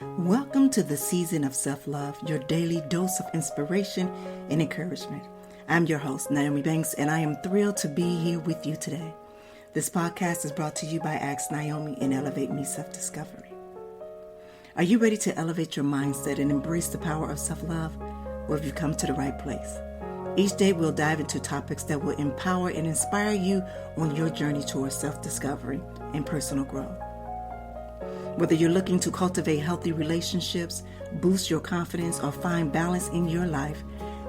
Welcome to the season of self-love, your daily dose of inspiration and encouragement. I'm your host, Nyomi Banks, and I am thrilled to be here with you today. This podcast is brought to you by Ask Nyomi and Elevate Me Self-Discovery. Are you ready to elevate your mindset and embrace the power of self-love? Well, have you come to the right place? Each day we'll dive into topics that will empower and inspire you on your journey towards self-discovery and personal growth. Whether you're looking to cultivate healthy relationships, boost your confidence, or find balance in your life,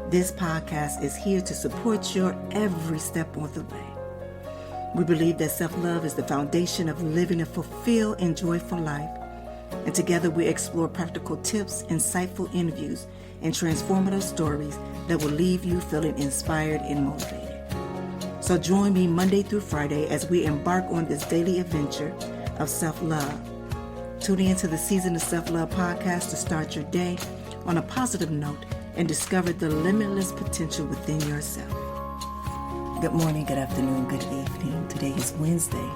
this podcast is here to support your every step of the way. We believe that self-love is the foundation of living a fulfilled and joyful life. And together we explore practical tips, insightful interviews, and transformative stories that will leave you feeling inspired and motivated. So join me Monday through Friday as we embark on this daily adventure of self-love. Tune in to the Season of Self-Love podcast to start your day on a positive note and discover the limitless potential within yourself. Good morning, good afternoon, good evening. Today is Wednesday,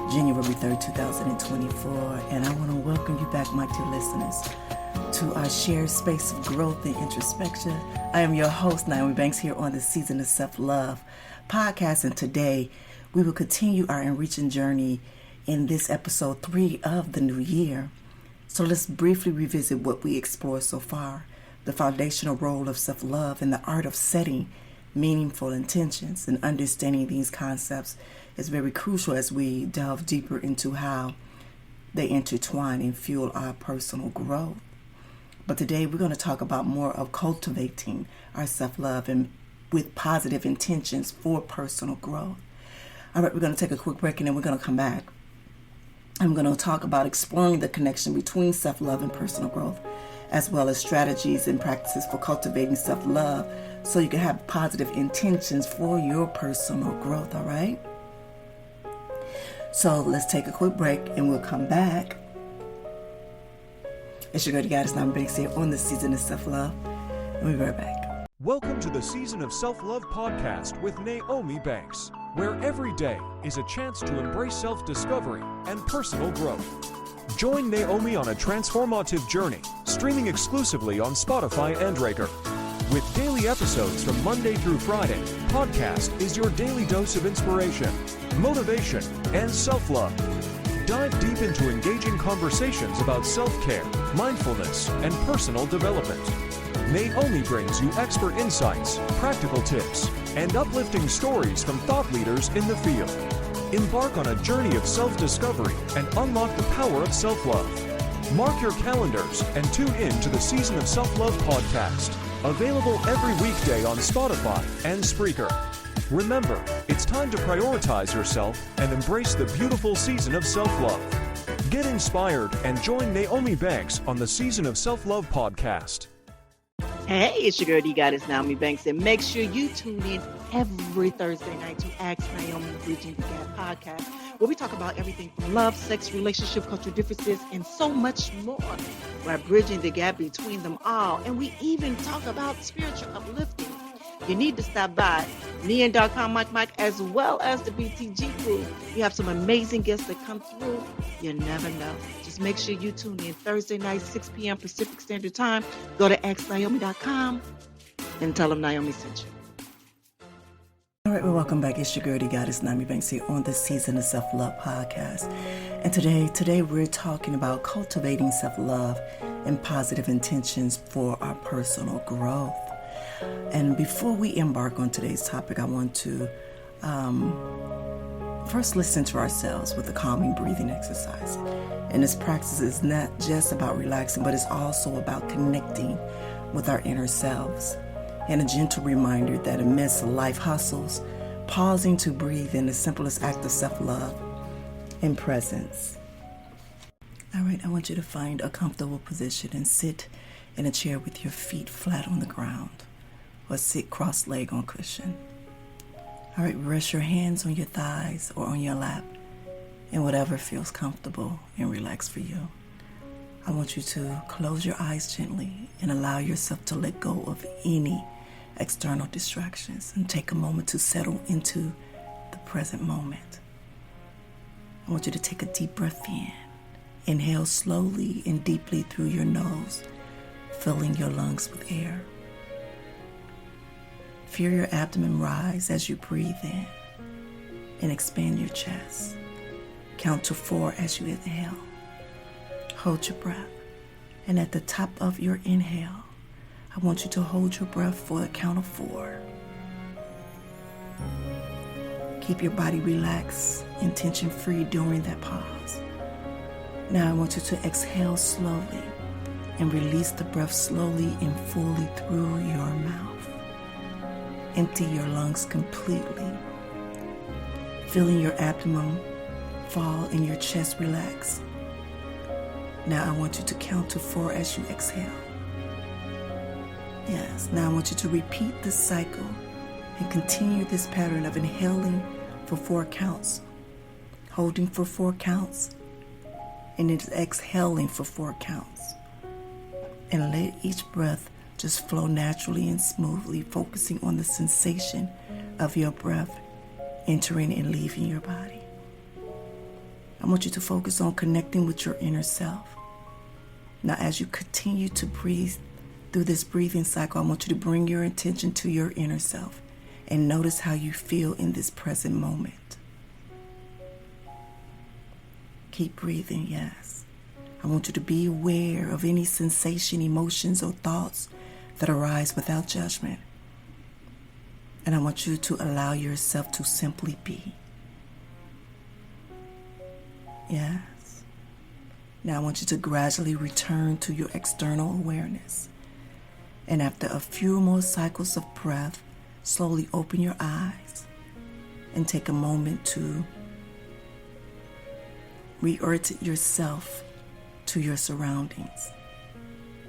January 3rd, 2024, and I want to welcome you back, my dear listeners, to our shared space of growth and introspection. I am your host, Nyomi Banks, here on the Season of Self-Love podcast, and today we will continue our enriching journey in this episode 3 of the new year. So let's briefly revisit what we explored so far, the foundational role of self-love and the art of setting meaningful intentions. And understanding these concepts is very crucial as we delve deeper into how they intertwine and fuel our personal growth. But today we're going to talk about more of cultivating our self-love and with positive intentions for personal growth. All right, we're going to take a quick break and then we're going to come back. I'm going to talk about exploring the connection between self-love and personal growth, as well as strategies and practices for cultivating self-love so you can have positive intentions for your personal growth, all right? So let's take a quick break and we'll come back. It's your girl, the goddess, Nyomi Banks, here on the Season of Self-Love, and we'll be right back. Welcome to the Season of Self-Love podcast with Nyomi Banks, where every day is a chance to embrace self-discovery and personal growth. Join Nyomi on a transformative journey, streaming exclusively on Spotify and Breaker. With daily episodes from Monday through Friday, podcast is your daily dose of inspiration, motivation, and self-love. Dive deep into engaging conversations about self-care, mindfulness, and personal development. Nyomi brings you expert insights, practical tips, and uplifting stories from thought leaders in the field. Embark on a journey of self-discovery and unlock the power of self-love. Mark your calendars and tune in to the Season of Self-Love podcast, available every weekday on Spotify and Spreaker. Remember, it's time to prioritize yourself and embrace the beautiful season of self-love. Get inspired and join Nyomi Banks on the Season of Self-Love podcast. Hey, it's your girl, the goddess, Nyomi Banks, and make sure you tune in every Thursday night to Ask Nyomi Bridging the Gap podcast, where we talk about everything from love, sex, relationship, cultural differences, and so much more. We're bridging the gap between them all, and we even talk about spiritual uplifting. You need to stop by me and Dr. Mike, as well as the BTG crew. We have some amazing guests that come through. You never know. Just make sure you tune in Thursday night, 6 p.m. Pacific Standard Time. Go to axnyomi.com and tell them Nyomi sent you. All right, well, welcome back. It's your girl, the goddess, Nyomi Banks, here on the Season of Self-Love podcast. And today we're talking about cultivating self-love and positive intentions for our personal growth. And before we embark on today's topic, I want to first listen to ourselves with a calming breathing exercise. And this practice is not just about relaxing, but it's also about connecting with our inner selves. And a gentle reminder that amidst life hustles, pausing to breathe in the simplest act of self-love and presence. All right, I want you to find a comfortable position and sit in a chair with your feet flat on the ground, or sit cross-legged on cushion. All right, rest your hands on your thighs or on your lap, and whatever feels comfortable and relaxed for you. I want you to close your eyes gently and allow yourself to let go of any external distractions and take a moment to settle into the present moment. I want you to take a deep breath in Inhale slowly and deeply through your nose, filling your lungs with air. Feel your abdomen rise as you breathe in and expand your chest. Count to 4 as you inhale. Hold your breath. And at the top of your inhale, I want you to hold your breath for the count of 4. Keep your body relaxed and tension-free during that pause. Now I want you to exhale slowly and release the breath slowly and fully through your mouth. Empty your lungs completely, feeling your abdomen fall and your chest relax. Now I want you to count to 4 as you exhale. Yes, now I want you to repeat this cycle and continue this pattern of inhaling for 4 counts, holding for 4 counts, and then exhaling for 4 counts. And let each breath just flow naturally and smoothly, focusing on the sensation of your breath entering and leaving your body. I want you to focus on connecting with your inner self. Now, as you continue to breathe through this breathing cycle, I want you to bring your attention to your inner self and notice how you feel in this present moment. Keep breathing, yes. I want you to be aware of any sensation, emotions, or thoughts that arise without judgment. And I want you to allow yourself to simply be. Yes. Now I want you to gradually return to your external awareness. And after a few more cycles of breath, slowly open your eyes and take a moment to reorient yourself to your surroundings.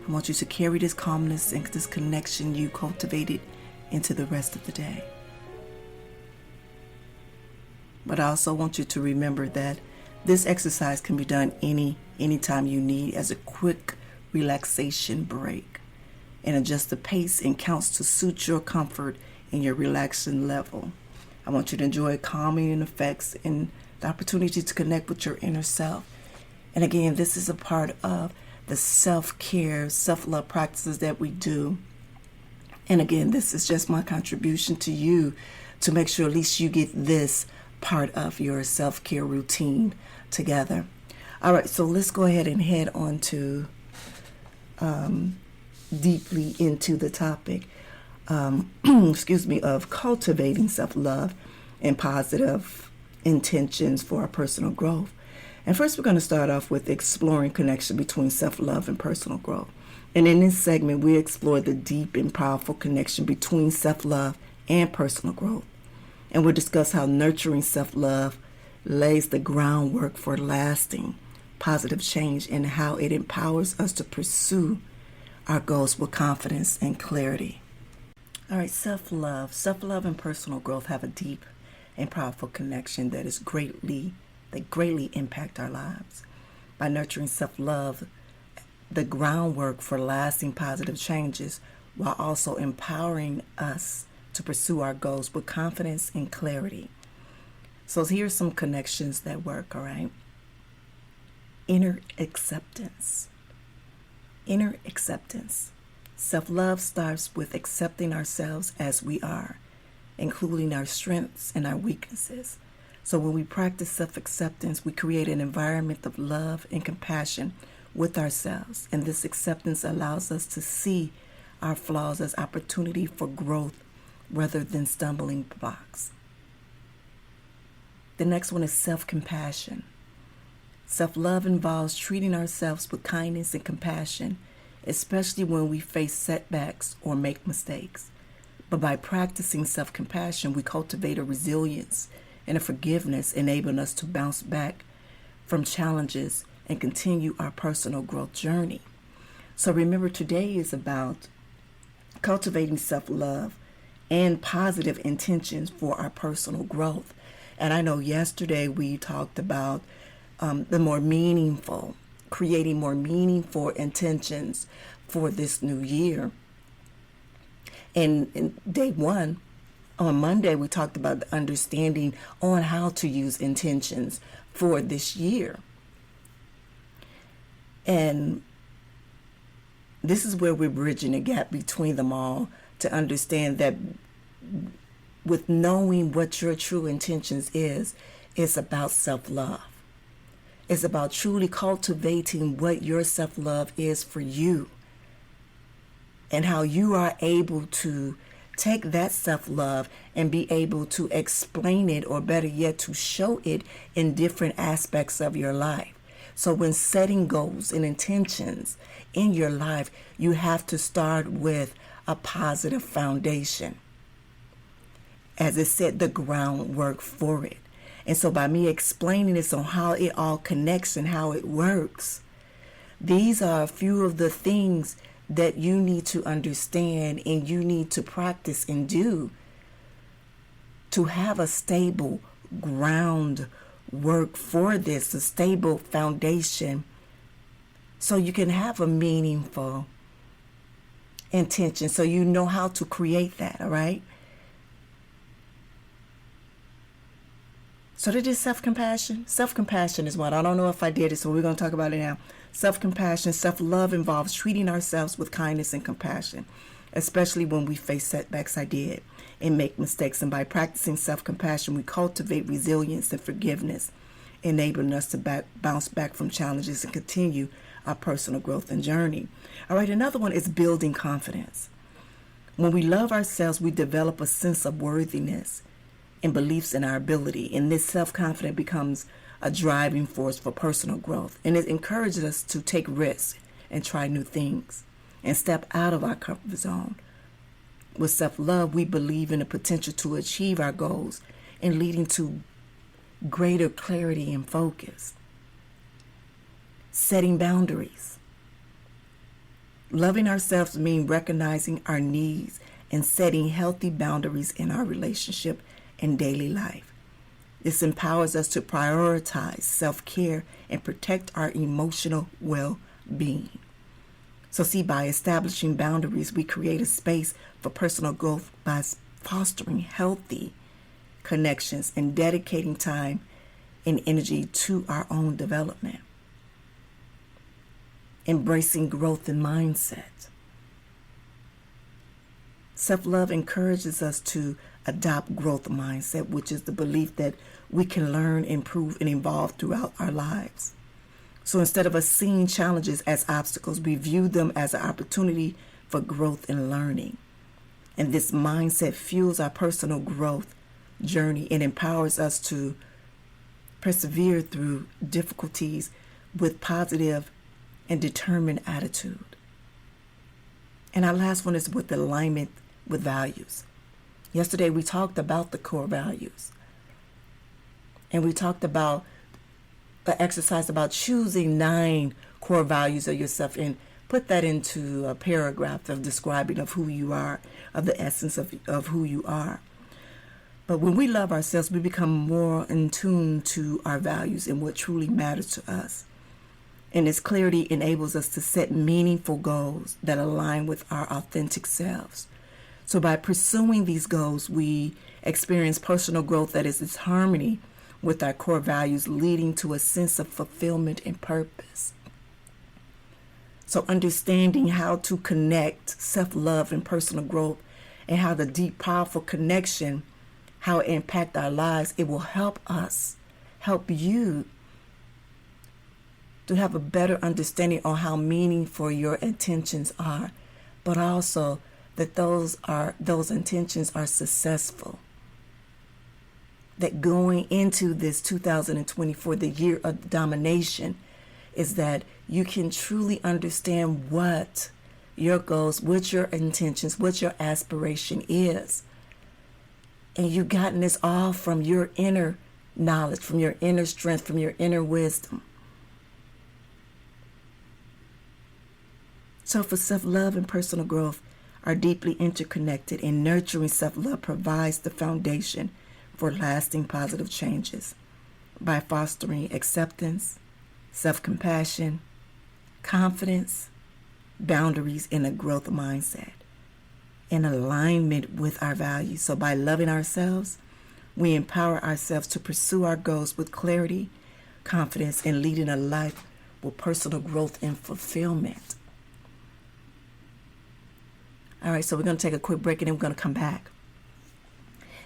I want you to carry this calmness and this connection you cultivated into the rest of the day. But I also want you to remember that this exercise can be done anytime you need as a quick relaxation break, and adjust the pace and counts to suit your comfort and your relaxation level. I want you to enjoy calming effects and the opportunity to connect with your inner self. And again, this is a part of the self-care, self-love practices that we do. And again, this is just my contribution to you to make sure at least you get this part of your self-care routine together. All right, so let's go ahead and head on to deeply into the topic, of cultivating self-love and positive intentions for our personal growth. And first, we're going to start off with exploring connection between self-love and personal growth. And in this segment, we explore the deep and powerful connection between self-love and personal growth. And we'll discuss how nurturing self-love lays the groundwork for lasting positive change and how it empowers us to pursue our goals with confidence and clarity. All right, self-love. Self-love and personal growth have a deep and powerful connection that greatly impact our lives. By nurturing self-love, the groundwork for lasting positive changes, while also empowering us to pursue our goals with confidence and clarity. So here's some connections that work, all right? Inner acceptance. Inner acceptance. Self-love starts with accepting ourselves as we are, including our strengths and our weaknesses. So when we practice self-acceptance, we create an environment of love and compassion with ourselves. And this acceptance allows us to see our flaws as opportunity for growth rather than stumbling blocks. The next one is self-compassion. Self-love involves treating ourselves with kindness and compassion, especially when we face setbacks or make mistakes. But by practicing self-compassion, we cultivate a resilience and a forgiveness, enabling us to bounce back from challenges and continue our personal growth journey. So remember, today is about cultivating self-love and positive intentions for our personal growth. And I know yesterday we talked about creating more meaningful intentions for this new year. And in day one, on Monday, we talked about the understanding on how to use intentions for this year. And this is where we're bridging the gap between them all to understand that with knowing what your true intentions is, it's about self-love. It's about truly cultivating what your self-love is for you and how you are able to take that self-love and be able to explain it, or better yet, to show it in different aspects of your life. So when setting goals and intentions in your life, you have to start with a positive foundation, as it said, the groundwork for it. And so by me explaining this on how it all connects and how it works, these are a few of the things that you need to understand and you need to practice and do to have a stable groundwork for this, a stable foundation, so you can have a meaningful intention, so you know how to create that, all right? So that is self-compassion. Self-compassion is what, I don't know if I did it, so we're going to talk about it now. Self-compassion, self-love involves treating ourselves with kindness and compassion, especially when we face setbacks, I did, and make mistakes. And by practicing self-compassion, we cultivate resilience and forgiveness, enabling us to bounce back from challenges and continue our personal growth and journey. All right, another one is building confidence. When we love ourselves, we develop a sense of worthiness and beliefs in our ability, and this self-confidence becomes a driving force for personal growth, and it encourages us to take risks and try new things and step out of our comfort zone. With self-love, we believe in the potential to achieve our goals and leading to greater clarity and focus. Setting boundaries. Loving ourselves means recognizing our needs and setting healthy boundaries in our relationship and daily life. This empowers us to prioritize self-care and protect our emotional well-being. So see, by establishing boundaries, we create a space for personal growth by fostering healthy connections and dedicating time and energy to our own development. Embracing growth and mindset. Self-love encourages us to adopt growth mindset, which is the belief that we can learn, improve, and evolve throughout our lives. So instead of us seeing challenges as obstacles, we view them as an opportunity for growth and learning. And this mindset fuels our personal growth journey and empowers us to persevere through difficulties with positive and determined attitude. And our last one is with alignment with values. Yesterday we talked about the core values. And we talked about the exercise about choosing 9 core values of yourself and put that into a paragraph of describing of who you are, of the essence of who you are. But when we love ourselves, we become more in tune to our values and what truly matters to us. And this clarity enables us to set meaningful goals that align with our authentic selves. So by pursuing these goals, we experience personal growth that is in harmony with our core values, leading to a sense of fulfillment and purpose. So understanding how to connect self-love and personal growth and how the deep, powerful connection, how it impacts our lives, it will help us, help you to have a better understanding on how meaningful your intentions are, but also that those intentions are successful. That going into this 2024, the year of domination, is that you can truly understand what your goals, what your intentions, what your aspiration is. And you've gotten this all from your inner knowledge, from your inner strength, from your inner wisdom. So for self-love and personal growth are deeply interconnected, and nurturing self-love provides the foundation for lasting positive changes by fostering acceptance, self-compassion, confidence, boundaries, and a growth mindset in alignment with our values. So by loving ourselves, we empower ourselves to pursue our goals with clarity, confidence, and leading a life with personal growth and fulfillment. All right, so we're going to take a quick break and then we're going to come back.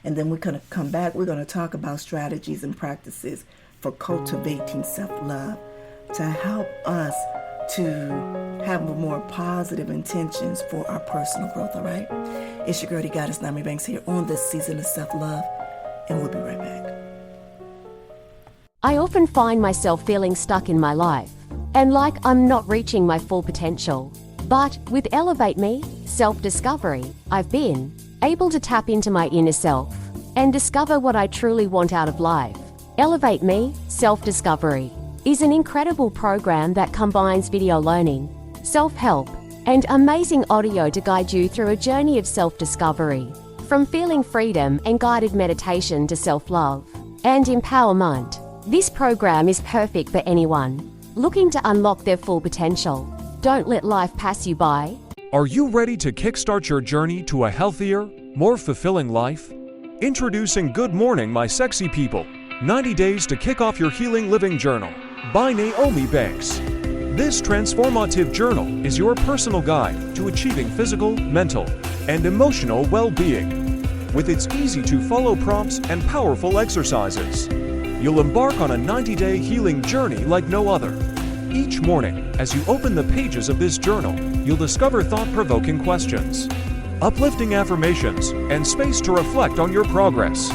And then we're going to come back. We're going to talk about strategies and practices for cultivating self-love to help us to have more positive intentions for our personal growth, all right? It's your girl, the goddess, Nyomi Banks, here on this season of self-love, and we'll be right back. I often find myself feeling stuck in my life and like I'm not reaching my full potential. But with Elevate Me, self-discovery, I've been able to tap into my inner self and discover what I truly want out of life. Elevate Me, self-discovery is an incredible program that combines video learning, self-help, and amazing audio to guide you through a journey of self-discovery. From feeling freedom and guided meditation to self-love and empowerment, this program is perfect for anyone looking to unlock their full potential. Don't let life pass you by. Are you ready to kickstart your journey to a healthier, more fulfilling life? Introducing Good Morning, My Sexy People, 90 Days to Kick Off Your Healing Living Journal by Nyomi Banks. This transformative journal is your personal guide to achieving physical, mental, and emotional well-being. With its easy-to-follow prompts and powerful exercises, you'll embark on a 90-day healing journey like no other. Each morning, as you open the pages of this journal, you'll discover thought-provoking questions, uplifting affirmations, and space to reflect on your progress.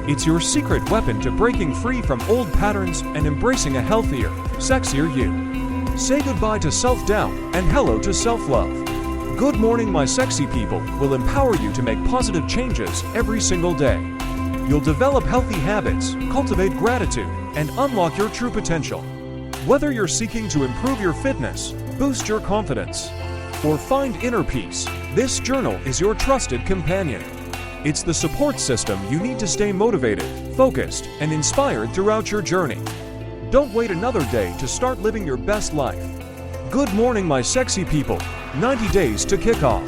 It's your secret weapon to breaking free from old patterns and embracing a healthier, sexier you. Say goodbye to self-doubt and hello to self-love. Good Morning, My Sexy People will empower you to make positive changes every single day. You'll develop healthy habits, cultivate gratitude, and unlock your true potential. Whether you're seeking to improve your fitness, boost your confidence, or find inner peace, this journal is your trusted companion. It's the support system you need to stay motivated, focused, and inspired throughout your journey. Don't wait another day to start living your best life. Good Morning, My Sexy People, 90 Days to Kick Off.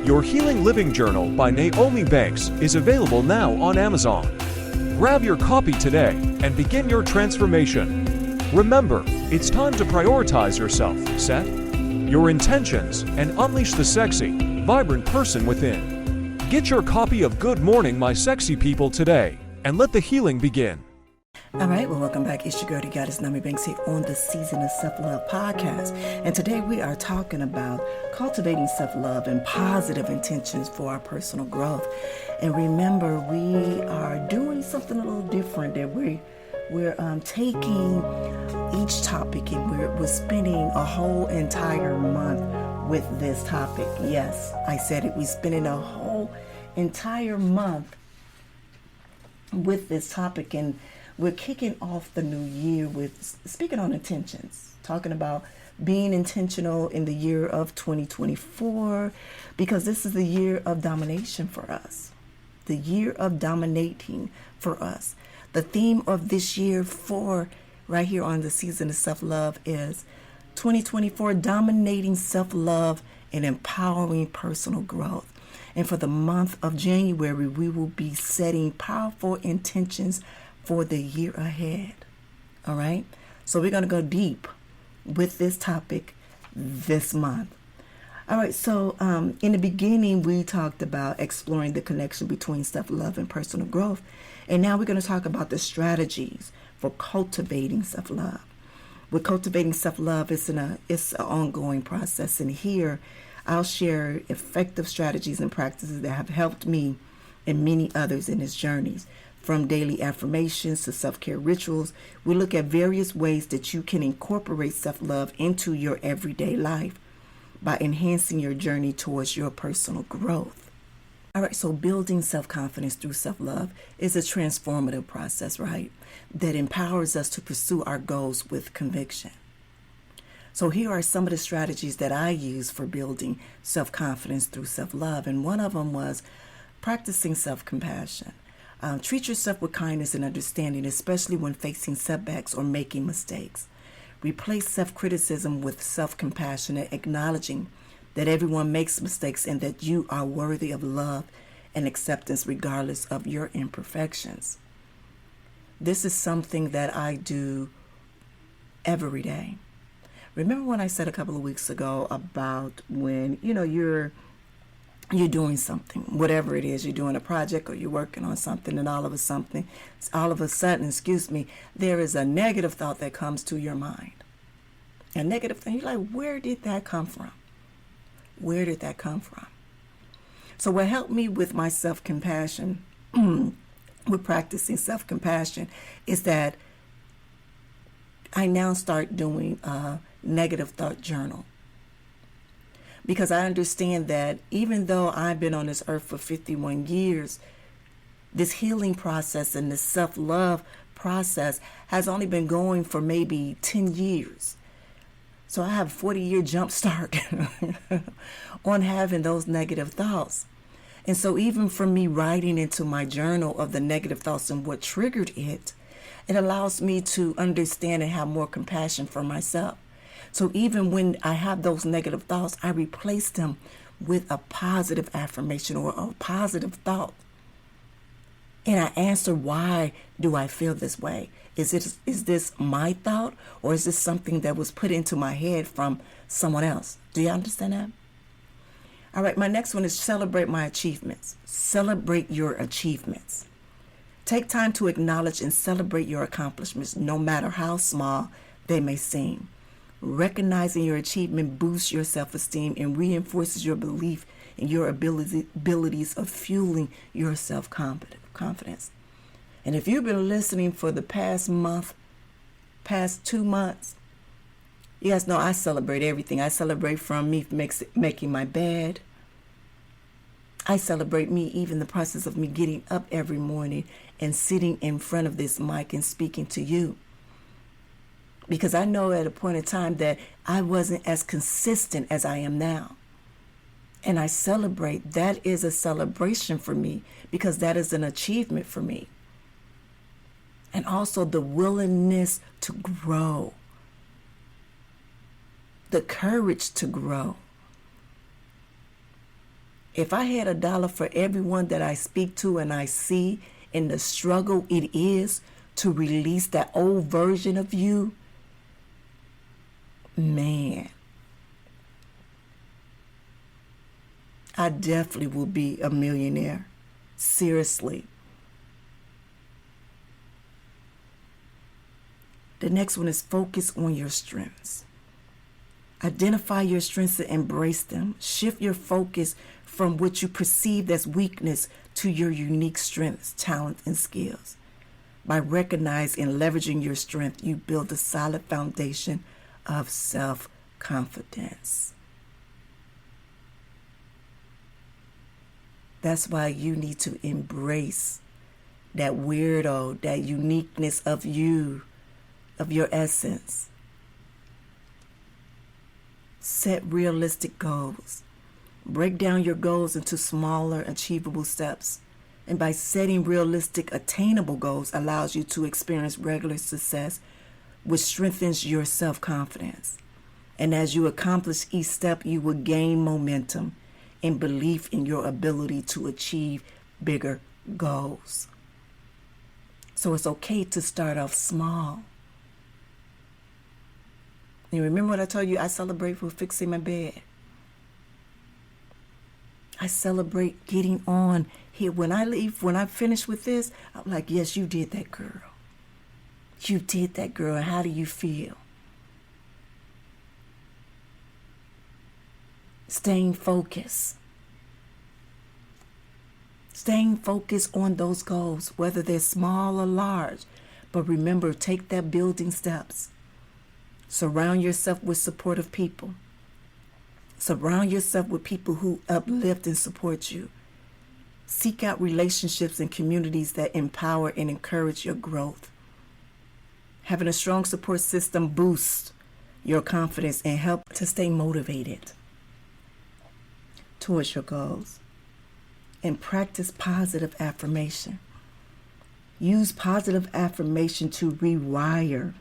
Your Healing Living Journal by Nyomi Banks is available now on Amazon. Grab your copy today and begin your transformation. Remember, it's time to prioritize yourself, set your intentions, and unleash the sexy, vibrant person within. Get your copy of Good Morning, My Sexy People today, and let the healing begin. All right, well, welcome back. It's your girl, the goddess, Nyomi Banks, here on the Season of Self-Love podcast. And today we are talking about cultivating self-love and positive intentions for our personal growth. And remember, we are doing something a little different that we're taking each topic and we're spending a whole entire month with this topic. Yes, I said it. We're spending a whole entire month with this topic, and we're kicking off the new year with speaking on intentions, talking about being intentional in the year of 2024, because this is the year of domination for us, the year of dominating for us. The theme of this year for right here on the Season of Self-Love is 2024, dominating self-love and empowering personal growth. And for the month of January, we will be setting powerful intentions for the year ahead. All right. So we're going to go deep with this topic this month. All right. So in the beginning, we talked about exploring the connection between self-love and personal growth. And now we're going to talk about the strategies for cultivating self-love. With cultivating self-love, it's an ongoing process. And here I'll share effective strategies and practices that have helped me and many others in this journey. From daily affirmations to self-care rituals, we look at various ways that you can incorporate self-love into your everyday life by enhancing your journey towards your personal growth. All right, so building self-confidence through self-love is a transformative process, right? That empowers us to pursue our goals with conviction. So here are some of the strategies that I use for building self-confidence through self-love. And one of them was practicing self-compassion. Treat yourself with kindness and understanding, especially when facing setbacks or making mistakes. Replace self-criticism with self-compassion and acknowledging that everyone makes mistakes and that you are worthy of love and acceptance regardless of your imperfections. This is something that I do every day. Remember when I said a couple of weeks ago about when, you're doing something, whatever it is, you're doing a project or you're working on something, and all of a sudden, there is a negative thought that comes to your mind. A negative thing. You're like, where did that come from? Where did that come from? So what helped me with my self-compassion, with practicing self-compassion, is that I now start doing a negative thought journal. Because I understand that even though I've been on this earth for 51 years, this healing process and this self-love process has only been going for maybe 10 years. So I have a 40-year jump start on having those negative thoughts. And so even from me writing into my journal of the negative thoughts and what triggered it, it allows me to understand and have more compassion for myself. So even when I have those negative thoughts, I replace them with a positive affirmation or a positive thought. And I answer, why do I feel this way? Is this my thought, or is this something that was put into my head from someone else? Do you understand that? All right, my next one is celebrate my achievements. Celebrate your achievements. Take time to acknowledge and celebrate your accomplishments, no matter how small they may seem. Recognizing your achievement boosts your self-esteem and reinforces your belief in your abilities of fueling your self-confidence. And if you've been listening for the past 2 months, you guys know I celebrate everything. I celebrate from me making my bed. I celebrate me, even the process of me getting up every morning and sitting in front of this mic and speaking to you. Because I know at a point in time that I wasn't as consistent as I am now. And I celebrate. That is a celebration for me, because that is an achievement for me. And also the willingness to grow. The courage to grow. If I had $1 for everyone that I speak to and I see in the struggle it is to release that old version of you, man, I definitely will be a millionaire. Seriously. The next one is focus on your strengths. Identify your strengths and embrace them. Shift your focus from what you perceive as weakness to your unique strengths, talents, and skills. By recognizing and leveraging your strength, you build a solid foundation of self-confidence. That's why you need to embrace that weirdo, that uniqueness of you, of your essence. Set realistic goals. Break down your goals into smaller, achievable steps. And by setting realistic, attainable goals allows you to experience regular success, which strengthens your self-confidence. And as you accomplish each step, you will gain momentum and belief in your ability to achieve bigger goals. So it's okay to start off small. You remember what I told you? I celebrate for fixing my bed. I celebrate getting on here. When I finish with this, I'm like, yes, you did that, girl. You did that, girl. How do you feel? Staying focused. Staying focused on those goals, whether they're small or large. But remember, take that building steps. Surround yourself with supportive people. Surround yourself with people who uplift and support you. Seek out relationships and communities that empower and encourage your growth. Having a strong support system boosts your confidence and help to stay motivated towards your goals. And practice positive affirmation. Use positive affirmation to rewire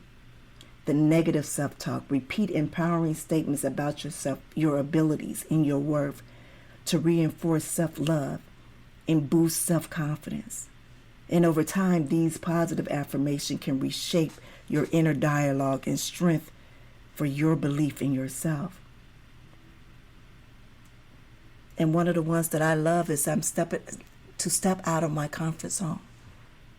the negative self-talk. Repeat empowering statements about yourself, your abilities, and your worth to reinforce self-love and boost self-confidence. And over time, these positive affirmations can reshape your inner dialogue and strength for your belief in yourself. And one of the ones that I love is to step out of my comfort zone.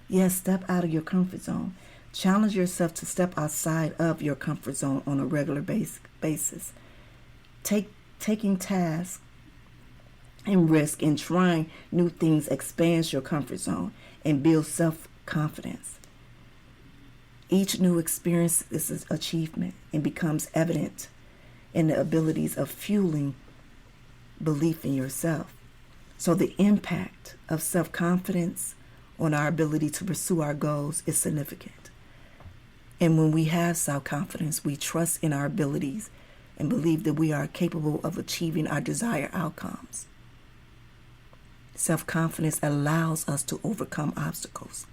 Yes, step out of your comfort zone. Challenge yourself to step outside of your comfort zone on a regular basis. Taking tasks and risk and trying new things expands your comfort zone and builds self-confidence. Each new experience is an achievement and becomes evident in the abilities of fueling belief in yourself. So the impact of self-confidence on our ability to pursue our goals is significant. And when we have self-confidence, we trust in our abilities and believe that we are capable of achieving our desired outcomes. Self-confidence allows us to overcome obstacles,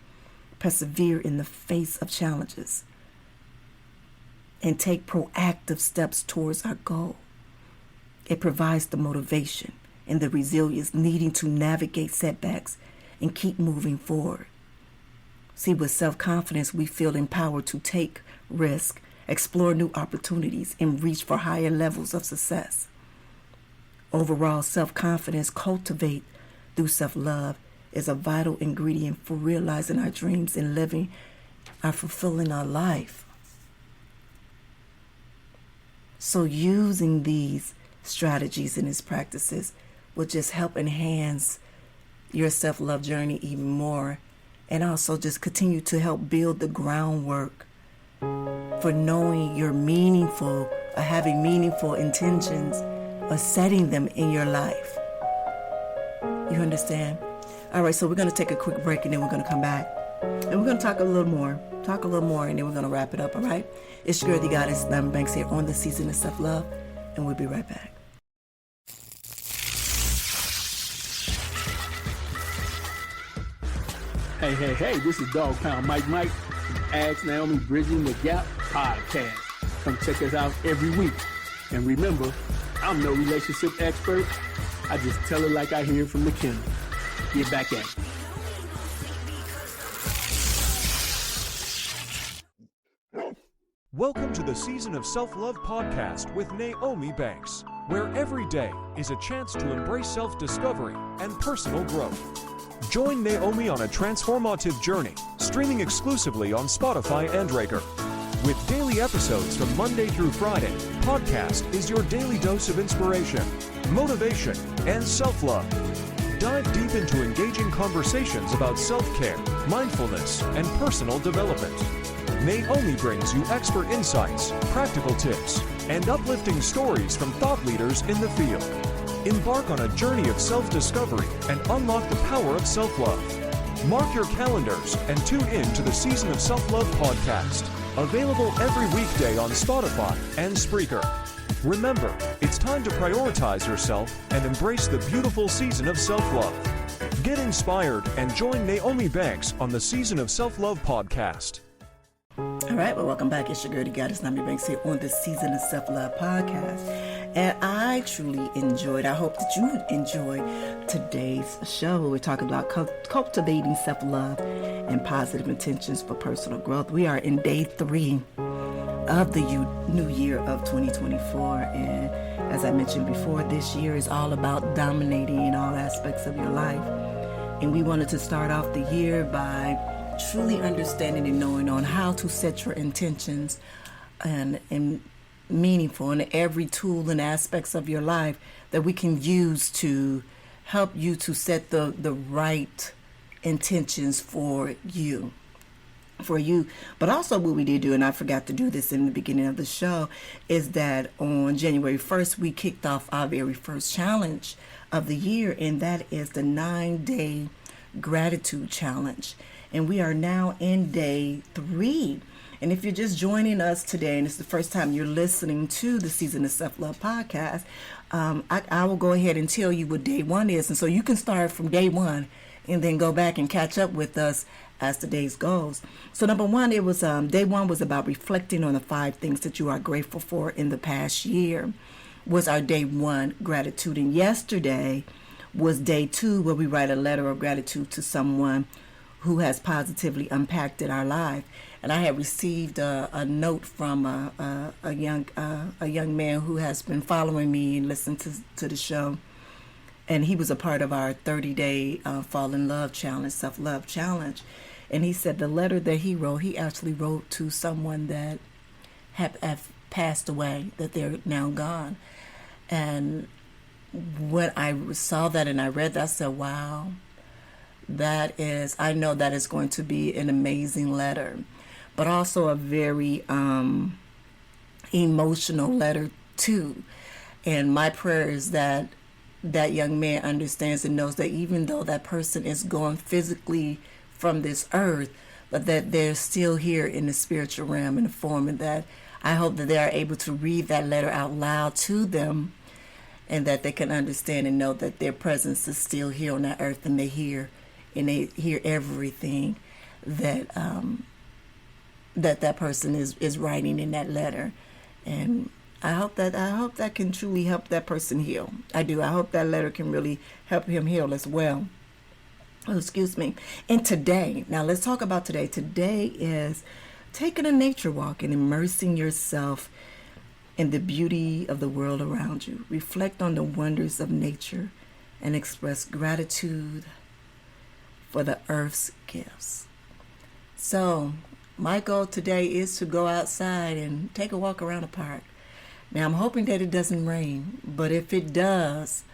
persevere in the face of challenges, and take proactive steps towards our goal. It provides the motivation and the resilience needed to navigate setbacks and keep moving forward. See, with self-confidence, we feel empowered to take risks, explore new opportunities, and reach for higher levels of success. Overall, self-confidence cultivated through self-love is a vital ingredient for realizing our dreams and living our fulfilling our life. So using these strategies and these practices will just help enhance your self-love journey even more, and also just continue to help build the groundwork for knowing you're meaningful, or having meaningful intentions, or setting them in your life. You understand? All right, so we're going to take a quick break, and then we're going to come back. And we're going to talk a little more, and then we're going to wrap it up, all right? It's your girl, the goddess, Nyomi Banks here on the Season of Self-Love, and we'll be right back. Hey, this is Dog Pound Mike from Ask Naomi Bridging the Gap podcast. Come check us out every week. And remember, I'm no relationship expert. I just tell it like I hear it from the kennel. Get back at it. Welcome to the Season of Self-Love podcast with Nyomi Banks, where every day is a chance to embrace self-discovery and personal growth. Join Nyomi on a transformative journey, streaming exclusively on Spotify and Breaker. With daily episodes from Monday through Friday, podcast is your daily dose of inspiration, motivation, and self-love. Dive deep into engaging conversations about self-care, mindfulness, and personal development. Nyomi brings you expert insights, practical tips, and uplifting stories from thought leaders in the field. Embark on a journey of self-discovery and unlock the power of self-love. Mark your calendars and tune in to the Season of Self-Love podcast, available every weekday on Spotify and Spreaker. Remember, it's time to prioritize yourself and embrace the beautiful season of self-love. Get inspired and join Nyomi Banks on the Season of Self-Love podcast. All right, well, welcome back. It's your girl, the goddess, Nyomi Banks here on the Season of Self-Love podcast. And I truly enjoyed, I hope that you enjoyed today's show. We're talking about cultivating self-love and positive intentions for personal growth. We are in day 3 of the new year of 2024. And as I mentioned before, this year is all about dominating in all aspects of your life. And we wanted to start off the year by truly understanding and knowing on how to set your intentions and meaningful in every tool and aspects of your life that we can use to help you to set the right intentions for you. But also what we did do, and I forgot to do this in the beginning of the show, is that on January 1st, we kicked off our very first challenge of the year, and that is the 9-day gratitude challenge. And we are now in day 3. And if you're just joining us today, and it's the first time you're listening to the Season of Self-Love podcast, I will go ahead and tell you what day 1 is. And so you can start from day 1 and then go back and catch up with us as the days goes. So number 1, it was day 1 was about reflecting on the 5 things that you are grateful for in the past year. Was our day 1 gratitude. And yesterday was day 2, where we write a letter of gratitude to someone who has positively impacted our life. and I had received a note from a young man who has been following me and listening to the show, and he was a part of our 30-day Fall in Love Challenge, Self-Love Challenge. And he said the letter that he wrote, he actually wrote to someone that have passed away, that they're now gone. And when I saw that and I read that, I said, wow, I know that is going to be an amazing letter, but also a very emotional letter too. And my prayer is that that young man understands and knows that even though that person is gone physically from this earth, but that they're still here in the spiritual realm in the form, and that I hope that they are able to read that letter out loud to them, and that they can understand and know that their presence is still here on that earth, and they hear everything that that person is writing in that letter. And I hope that can truly help that person heal. I do. I hope that letter can really help him heal as well. Oh, excuse me. And today, now let's talk about today. Today is taking a nature walk and immersing yourself in the beauty of the world around you. Reflect on the wonders of nature and express gratitude for the earth's gifts. So my goal today is to go outside and take a walk around the park. Now I'm hoping that it doesn't rain, but if it does,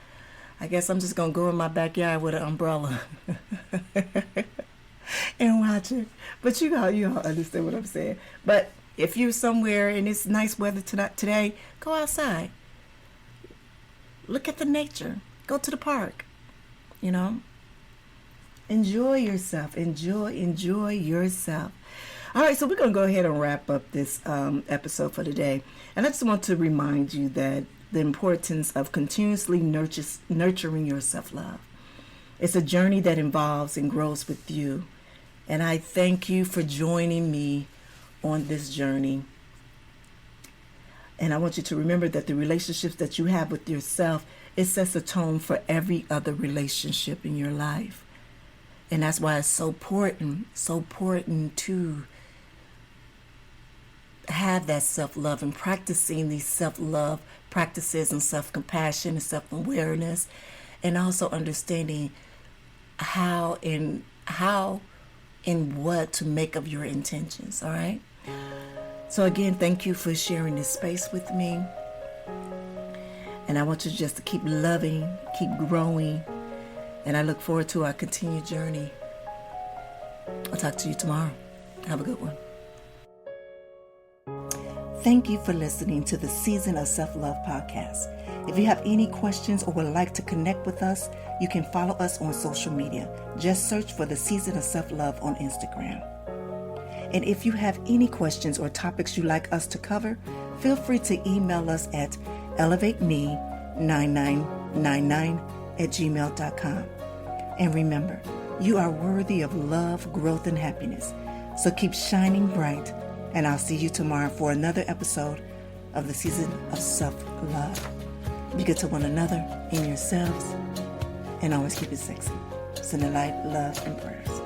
I guess I'm just going to go in my backyard with an umbrella and watch it. But you all understand what I'm saying. But if you're somewhere and it's nice weather today, go outside. Look at the nature. Go to the park. Enjoy yourself. Enjoy yourself. All right, so we're going to go ahead and wrap up this episode for today. And I just want to remind you that the importance of continuously nurturing your self-love. It's a journey that involves and grows with you. And I thank you for joining me on this journey. And I want you to remember that the relationships that you have with yourself, it sets a tone for every other relationship in your life. And that's why it's so important to have that self-love and practicing these self-love practices and self-compassion and self-awareness, and also understanding how and what to make of your intentions. All right. So again, thank you for sharing this space with me. And I want you just to keep loving, keep growing. And I look forward to our continued journey. I'll talk to you tomorrow. Have a good one. Thank you for listening to the Season of Self-Love podcast. If you have any questions or would like to connect with us, you can follow us on social media. Just search for the Season of Self-Love on Instagram. And if you have any questions or topics you'd like us to cover, feel free to email us at elevateme9999@gmail.com. And remember, you are worthy of love, growth, and happiness. So keep shining bright, and I'll see you tomorrow for another episode of the Season of Self-Love. Be good to one another and yourselves, and always keep it sexy. Send the light, love, and prayers.